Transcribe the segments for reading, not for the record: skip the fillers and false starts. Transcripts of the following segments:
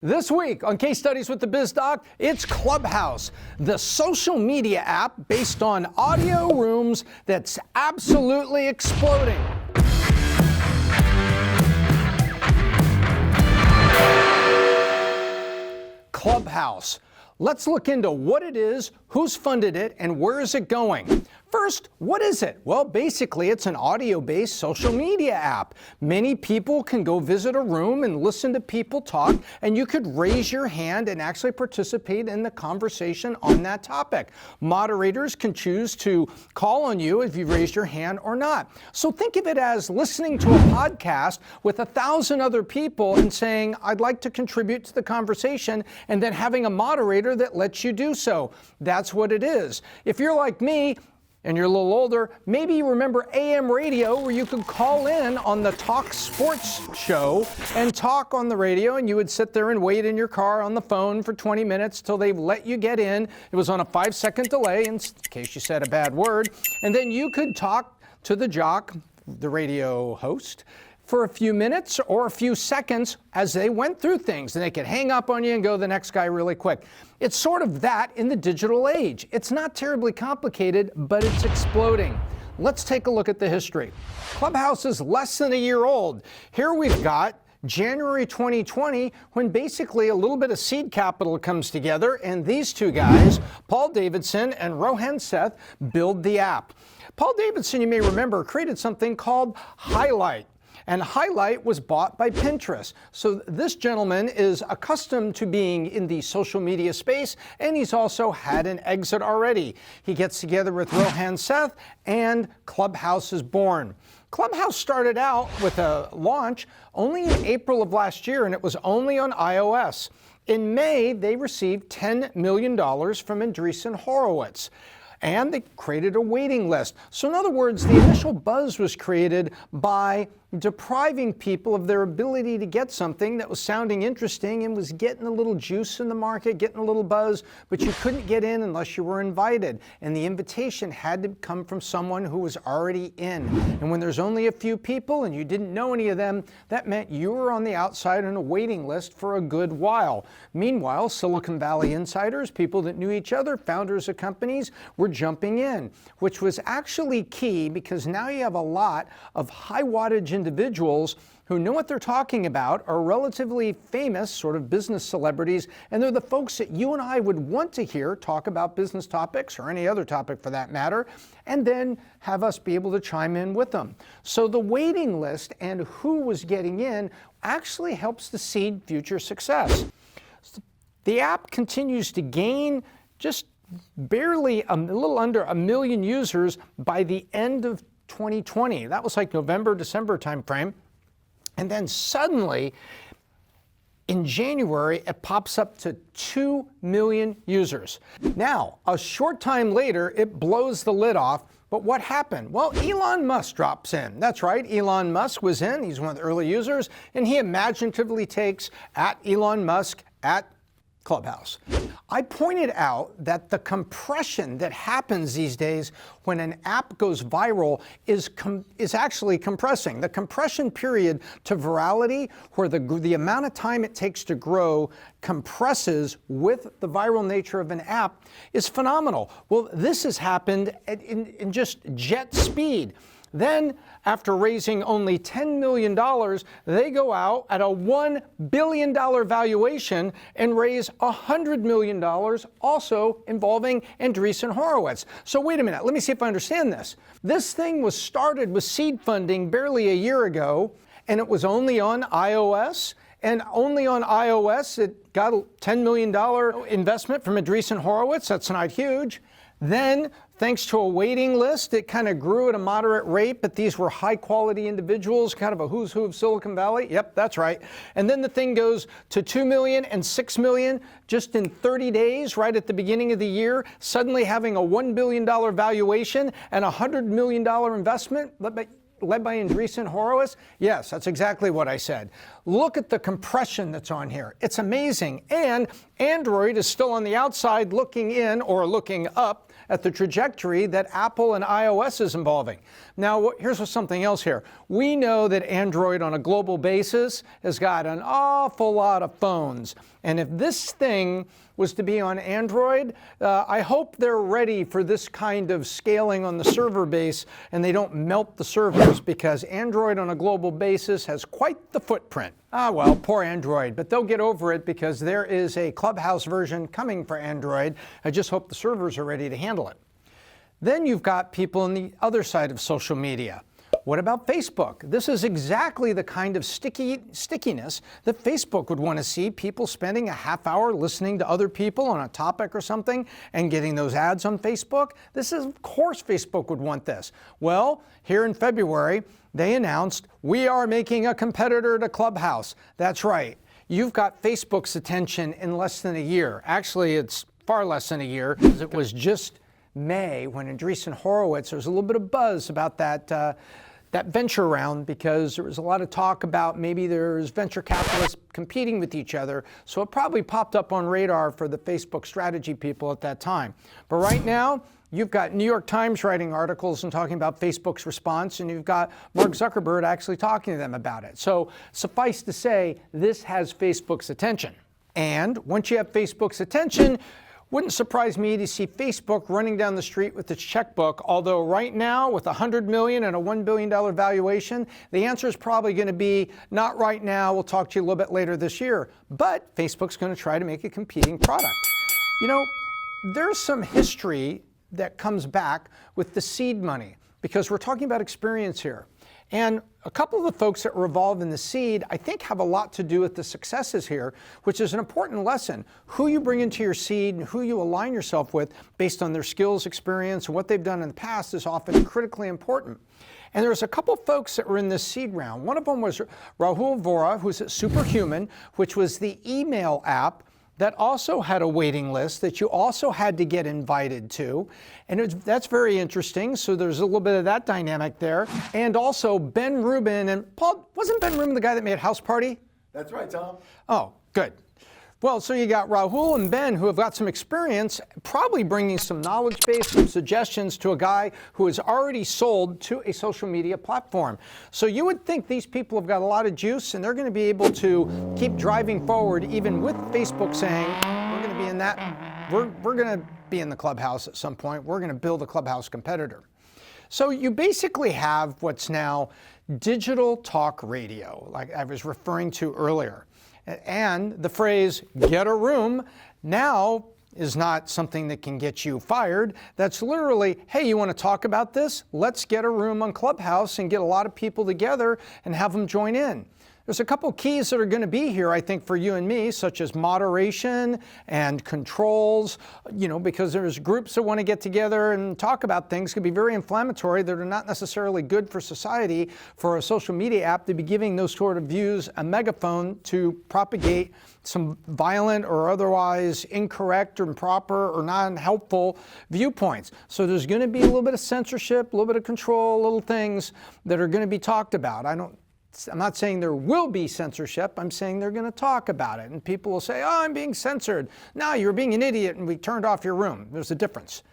This week on Case Studies with the Biz Doc, it's Clubhouse, the social media app based on audio rooms that's absolutely exploding. Clubhouse. Let's look into what it is, who's funded it, and where is it going. First, what is it? Well, basically, it's an audio-based social media app. Many people can go visit a room and listen to people talk, and you could raise your hand and actually participate in the conversation on that topic. Moderators can choose to call on you if you've raised your hand or not. So think of it as listening to a podcast with 1,000 other people and saying, I'd like to contribute to the conversation, and then having a moderator that lets you do so. That's what it is. If you're like me, and you're a little older, maybe you remember AM radio where you could call in on the Talk Sports show and talk on the radio, and you would sit there and wait in your car on the phone for 20 minutes till they let you get in. It was on a 5-second delay in case you said a bad word. And then you could talk to the jock, the radio host, for a few minutes or a few seconds as they went through things, and they could hang up on you and go to the next guy really quick. It's sort of that in the digital age. It's not terribly complicated, but it's exploding. Let's take a look at the history. Clubhouse is less than a year old. Here we've got January 2020, when basically a little bit of seed capital comes together, and these two guys, Paul Davison and Rohan Seth, build the app. Paul Davison, you may remember, created something called Highlight. And Highlight was bought by Pinterest. So this gentleman is accustomed to being in the social media space, and he's also had an exit already. He gets together with Rohan Seth, and Clubhouse is born. Clubhouse started out with a launch only in April of last year, and it was only on iOS. In May, they received $10 million from Andreessen Horowitz. And they created a waiting list. So in other words, the initial buzz was created by depriving people of their ability to get something that was sounding interesting and was getting a little juice in the market, getting a little buzz, but you couldn't get in unless you were invited. And the invitation had to come from someone who was already in. And when there's only a few people and you didn't know any of them, that meant you were on the outside on a waiting list for a good while. Meanwhile, Silicon Valley insiders, people that knew each other, founders of companies, were jumping in, which was actually key because now you have a lot of high wattage individuals who know what they're talking about, are relatively famous sort of business celebrities, and they're the folks that you and I would want to hear talk about business topics or any other topic for that matter, and then have us be able to chime in with them. So the waiting list and who was getting in actually helps to seed future success. The app continues to gain just barely a little under 1 million users by the end of 2020. That was like November, December timeframe. And then suddenly, in January, it pops up to 2 million users. Now, a short time later, it blows the lid off. But what happened? Well, Elon Musk drops in. That's right, Elon Musk was in. He's one of the early users. And he imaginatively takes @Elon Musk @Clubhouse. I pointed out that the compression that happens these days when an app goes viral is actually compressing. The compression period to virality, where the amount of time it takes to grow compresses with the viral nature of an app, is phenomenal. Well, this has happened in just jet speed. Then, after raising only $10 million, they go out at a $1 billion valuation and raise $100 million, also involving Andreessen Horowitz. So wait a minute, let me see if I understand this. This thing was started with seed funding barely a year ago, and it was only on iOS. And only on iOS, it got a $10 million investment from Andreessen Horowitz. That's not huge. Then, thanks to a waiting list, it kind of grew at a moderate rate, but these were high-quality individuals, kind of a who's who of Silicon Valley. Yep, that's right. And then the thing goes to 2 million and 6 million just in 30 days, right at the beginning of the year, suddenly having a $1 billion valuation and a $100 million investment led by Andreessen Horowitz? Yes, that's exactly what I said. Look at the compression that's on here. It's amazing. And Android is still on the outside looking in or looking up at the trajectory that Apple and iOS is evolving. Now, here's something else here. We know that Android on a global basis has got an awful lot of phones. And if this thing was to be on Android, I hope they're ready for this kind of scaling on the server base and they don't melt the servers, because Android on a global basis has quite the footprint. Ah, well, poor Android, but they'll get over it because there is a Clubhouse version coming for Android. I just hope the servers are ready to handle it. Then you've got people on the other side of social media. What about Facebook? This is exactly the kind of stickiness that Facebook would want to see, people spending a half hour listening to other people on a topic or something and getting those ads on Facebook. This is, of course, Facebook would want this. Well, here in February, they announced, we are making a competitor to Clubhouse. That's right. You've got Facebook's attention in less than a year. Actually, it's far less than a year, because it was just May when Andreessen Horowitz, there was a little bit of buzz about that venture round, because there was a lot of talk about maybe there's venture capitalists competing with each other. So it probably popped up on radar for the Facebook strategy people at that time. But right now, you've got New York Times writing articles and talking about Facebook's response, and you've got Mark Zuckerberg actually talking to them about it. So suffice to say, this has Facebook's attention. And once you have Facebook's attention, wouldn't surprise me to see Facebook running down the street with its checkbook, although right now, with $100 million and a $1 billion valuation, the answer is probably going to be, not right now, we'll talk to you a little bit later this year. But Facebook's going to try to make a competing product. You know, there's some history that comes back with the seed money, because we're talking about experience here. And a couple of the folks that were involved in the seed, I think, have a lot to do with the successes here, which is an important lesson. Who you bring into your seed and who you align yourself with based on their skills, experience, and what they've done in the past is often critically important. And there's a couple folks that were in this seed round. One of them was Rahul Vora, who's at Superhuman, which was the email app that also had a waiting list that you also had to get invited to. And that's very interesting. So there's a little bit of that dynamic there. And also Ben Rubin, and Paul, wasn't Ben Rubin the guy that made House Party? That's right, Tom. Oh, good. Well, so you got Rahul and Ben, who have got some experience, probably bringing some knowledge base, some suggestions to a guy who has already sold to a social media platform. So you would think these people have got a lot of juice, and they're going to be able to keep driving forward, even with Facebook saying, we're going to be in that, we're going to be in the Clubhouse at some point. We're going to build a Clubhouse competitor. So you basically have what's now digital talk radio, like I was referring to earlier. And the phrase, get a room, now is not something that can get you fired. That's literally, hey, you want to talk about this? Let's get a room on Clubhouse and get a lot of people together and have them join in. There's a couple keys that are going to be here, I think, for you and me, such as moderation and controls, because there's groups that want to get together and talk about things can be very inflammatory that are not necessarily good for society, for a social media app to be giving those sort of views a megaphone to propagate some violent or otherwise incorrect or improper or non-helpful viewpoints. So there's going to be a little bit of censorship, a little bit of control, little things that are going to be talked about. I'm not saying there will be censorship. I'm saying they're going to talk about it. And people will say, oh, I'm being censored. No, you're being an idiot and we turned off your room. There's a difference.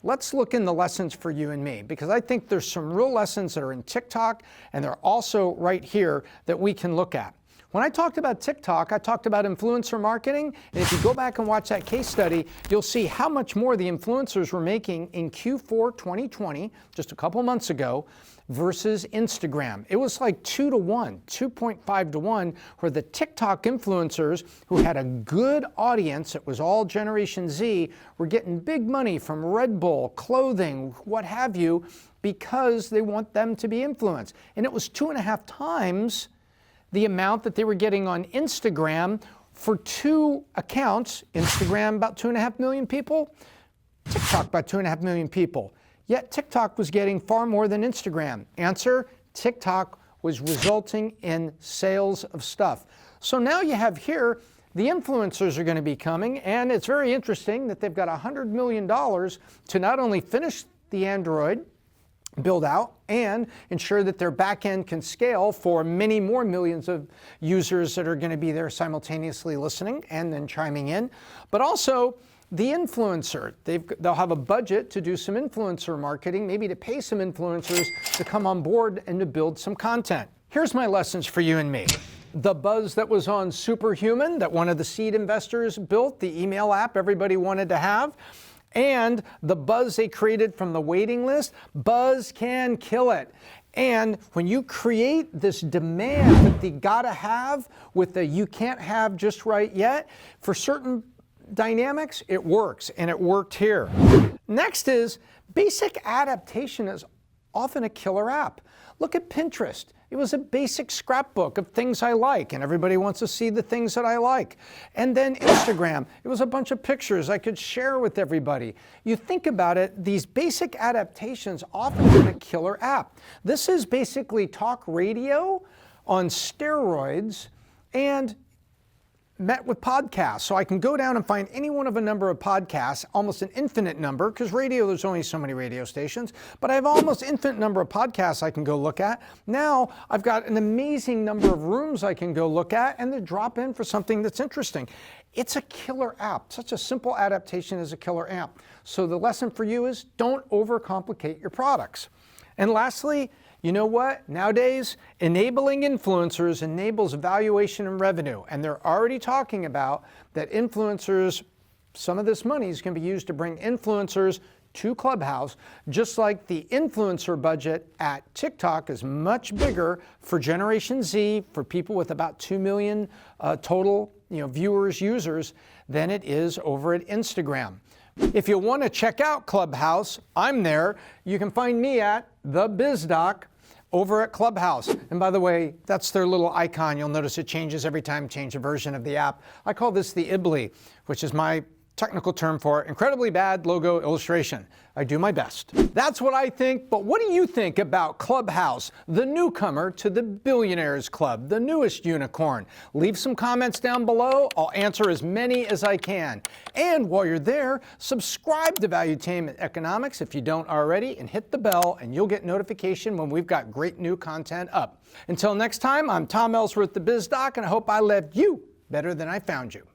Let's look in the lessons for you and me, because I think there's some real lessons that are in TikTok, and they're also right here that we can look at. When I talked about TikTok, I talked about influencer marketing. And if you go back and watch that case study, you'll see how much more the influencers were making in Q4 2020, just a couple months ago, versus Instagram. It was like 2 to 1, 2.5 to 1, where the TikTok influencers who had a good audience, it was all Generation Z, were getting big money from Red Bull, clothing, what have you, because they want them to be influenced. And it was 2.5 times the amount that they were getting on Instagram for 2 accounts. Instagram, about 2.5 million people. TikTok, about 2.5 million people. Yet TikTok was getting far more than Instagram. Answer, TikTok was resulting in sales of stuff. So now you have here, the influencers are going to be coming, and it's very interesting that they've got $100 million to not only finish the Android build out and ensure that their back end can scale for many more millions of users that are going to be there simultaneously listening and then chiming in, but also the influencer. They'll have a budget to do some influencer marketing, maybe to pay some influencers to come on board and to build some content. Here's my lessons for you and me. The buzz that was on Superhuman that one of the seed investors built, the email app everybody wanted to have, and the buzz they created from the waiting list, buzz can kill it. And when you create this demand that they gotta have with the you can't have just right yet, for certain dynamics, it works, and it worked here. Next is basic adaptation is often a killer app. Look at Pinterest. It was a basic scrapbook of things I like, and everybody wants to see the things that I like. And then Instagram, it was a bunch of pictures I could share with everybody. You think about it, these basic adaptations often been a killer app. This is basically talk radio on steroids and met with podcasts. So I can go down and find any one of a number of podcasts, almost an infinite number, because radio, there's only so many radio stations, but I have almost infinite number of podcasts I can go look at. Now I've got an amazing number of rooms I can go look at and then drop in for something that's interesting. It's a killer app. Such a simple adaptation is a killer app. So the lesson for you is don't overcomplicate your products. And lastly, you know what? Nowadays, enabling influencers enables valuation and revenue. And they're already talking about that influencers, some of this money is going to be used to bring influencers to Clubhouse, just like the influencer budget at TikTok is much bigger for Generation Z, for people with about 2 million total viewers, users, than it is over at Instagram. If you want to check out Clubhouse, I'm there. You can find me at the Biz Doc over at Clubhouse. And by the way, that's their little icon. You'll notice it changes every time, change a version of the app. I call this the IBLI, which is my technical term for incredibly bad logo illustration. I do my best. That's what I think, but what do you think about Clubhouse, the newcomer to the Billionaires Club, the newest unicorn? Leave some comments down below. I'll answer as many as I can. And while you're there, subscribe to Valuetainment Economics if you don't already, and hit the bell, and you'll get notification when we've got great new content up. Until next time, I'm Ellsworth, the Biz Doc, and I hope I left you better than I found you.